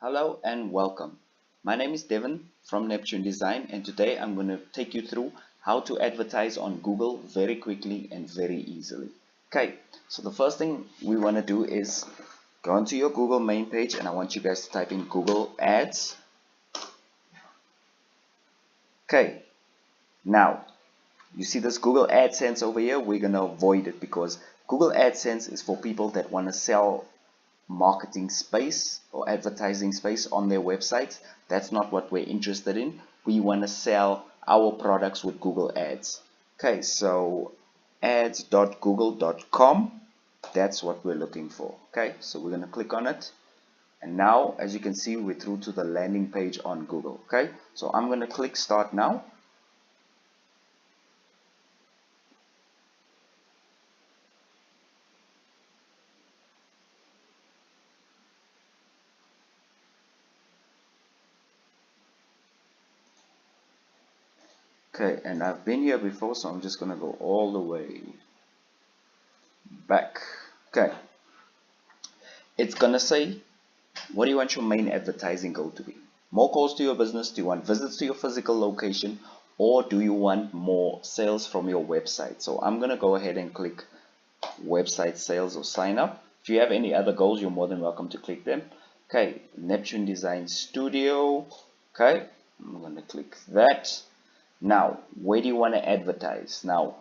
Hello and welcome. My name is Devin from Neptune Design, and today I'm going to take you through how to advertise on Google very quickly and very easily. Okay, so the first thing we want to do is go onto your Google main page, and I want you guys to type in Google Ads. Okay, now you see this Google AdSense over here. We're going to avoid it because Google AdSense is for people that want to sell marketing space or advertising space on their websites. That's not what we're interested in. We want to sell our products with Google Ads. Okay, so ads.google.com, that's what we're looking for. Okay, so we're going to click on it, and now as you can see, we're through to the landing page on Google. Okay, so I'm going to click start now. Okay, and I've been here before, so I'm just going to go all the way back. Okay, it's going to say, what do you want your main advertising goal to be? More calls to your business? Do you want visits to your physical location? Or do you want more sales from your website? So I'm going to go ahead and click website sales or sign up. If you have any other goals, you're more than welcome to click them. Okay, Neptune Design Studio. Okay, I'm going to click that. Now, where do you want to advertise? Now,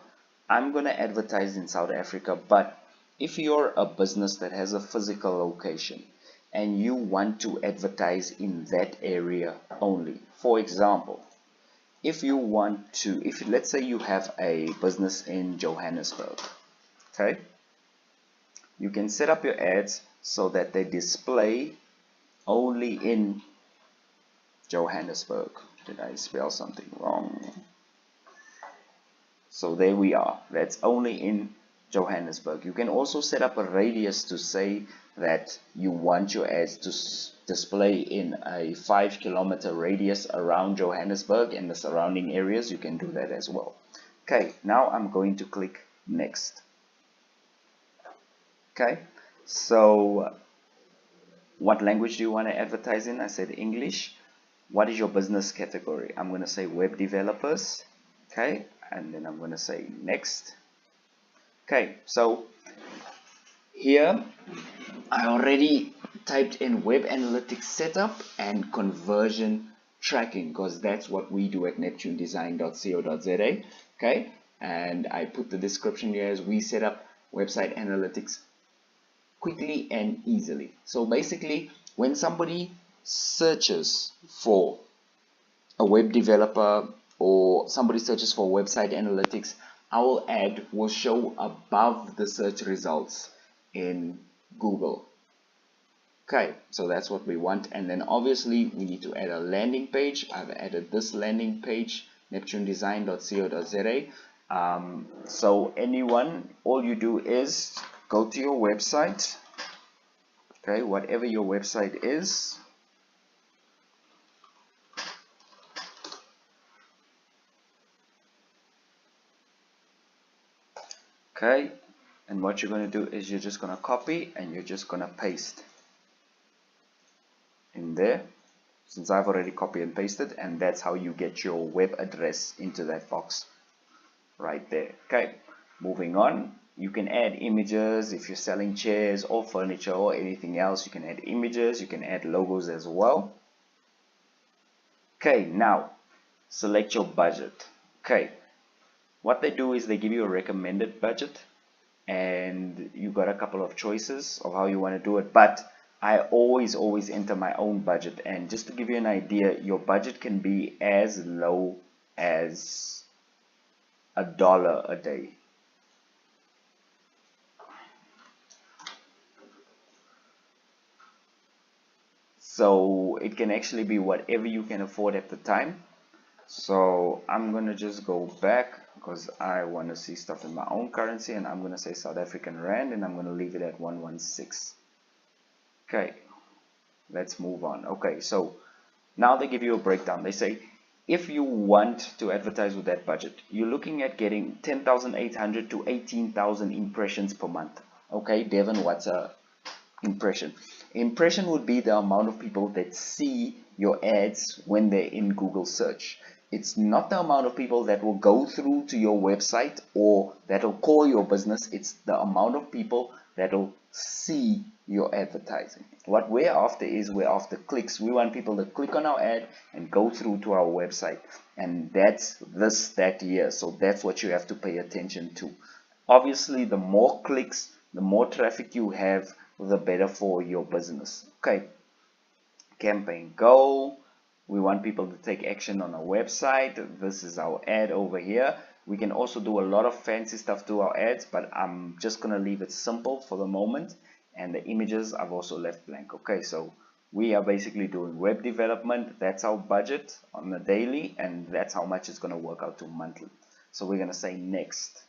I'm going to advertise in South Africa, but if you're a business that has a physical location and you want to advertise in that area only, for example, if you want to, if let's say you have a business in Johannesburg, okay, you can set up your ads so that they display only in Johannesburg. Did I spell something wrong? So there we are. That's only in Johannesburg. You can also set up a radius to say that you want your ads to display in a 5-kilometer radius around Johannesburg and the surrounding areas. You can do that as well. Okay, now I'm going to click next. Okay, so what language do you want to advertise in? I said English. What is your business category? I'm going to say web developers. Okay, and then I'm going to say next. Okay, so here I already typed in web analytics setup and conversion tracking because that's what we do at neptunedesign.co.za. Okay, and I put the description here as we set up website analytics quickly and easily. So basically, when somebody searches for a web developer or somebody searches for website analytics, our ad will show above the search results in Google. Okay, so that's what we want. And then obviously we need to add a landing page. I've added this landing page, neptunedesign.co.za. So anyone, all you do is go to your website, okay, whatever your website is. Okay, and what you're going to do is you're just going to copy and you're just going to paste in there, since I've already copied and pasted, and that's how you get your web address into that box right there. Okay, moving on, you can add images if you're selling chairs or furniture or anything else. You can add images, you can add logos as well. Okay, now select your budget. Okay, what they do is they give you a recommended budget, and you got a couple of choices of how you want to do it, but I always enter my own budget. And just to give you an idea, your budget can be as low as $1 a day. So it can actually be whatever you can afford at the time. So I'm gonna just go back because I want to see stuff in my own currency, and I'm gonna say South African Rand, and I'm gonna leave it at 116. Okay, let's move on. Okay, so now they give you a breakdown. They say if you want to advertise with that budget, you're looking at getting 10,800 to 18,000 impressions per month. Okay, Devin, what's a Impression. Impression would be the amount of people that see your ads when they're in Google search. It's not the amount of people that will go through to your website or that will call your business. It's the amount of people that will see your advertising. What we're after is we're after clicks. We want people to click on our ad and go through to our website. And that's that year. So that's what you have to pay attention to. Obviously, the more clicks, the more traffic you have, the better for your business. Okay, campaign goal. We want people to take action on our website. This is our ad over here. We can also do a lot of fancy stuff to our ads, but I'm just gonna leave it simple for the moment. And the images I've also left blank. Okay, so we are basically doing web development. That's our budget on the daily, and that's how much it's gonna work out to monthly. So we're gonna say next.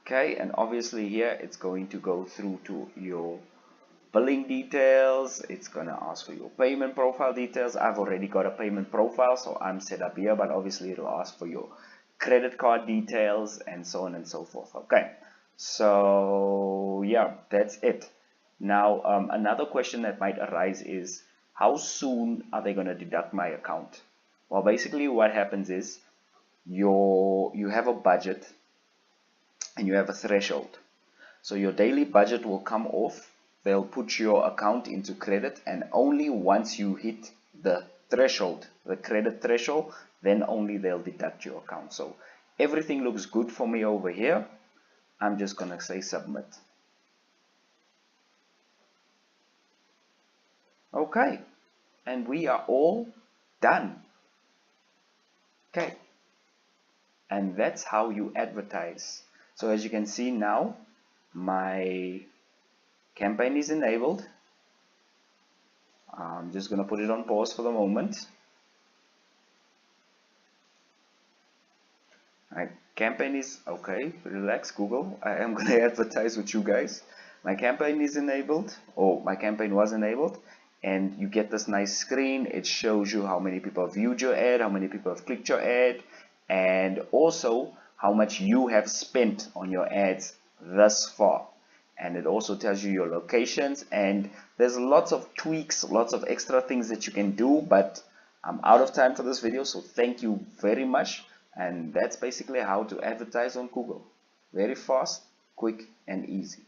Okay, and obviously here it's going to go through to your billing details. It's going to ask for your payment profile details. I've already got a payment profile, so I'm set up here, but obviously it'll ask for your credit card details and so on and so forth. Okay, so yeah, that's it. Now another question that might arise is, how soon are they going to deduct my account? Well, basically what happens is you have a budget and you have a threshold. So your daily budget will come off. They'll put your account into credit, and only once you hit the threshold, the credit threshold, then only they'll deduct your account. So everything looks good for me over here. I'm just gonna say submit. Okay, and we are all done. Okay, and that's how you advertise. So as you can see now, my campaign is enabled. I'm just going to put it on pause for the moment. My campaign is okay. Relax, Google. I am going to advertise with you guys. My campaign is enabled, or my campaign was enabled, and you get this nice screen. It shows you how many people have viewed your ad, how many people have clicked your ad, and also how much you have spent on your ads thus far. And it also tells you your locations, and there's lots of tweaks, lots of extra things that you can do, but I'm out of time for this video, so thank you very much. And that's basically how to advertise on Google. Very fast, quick, and easy.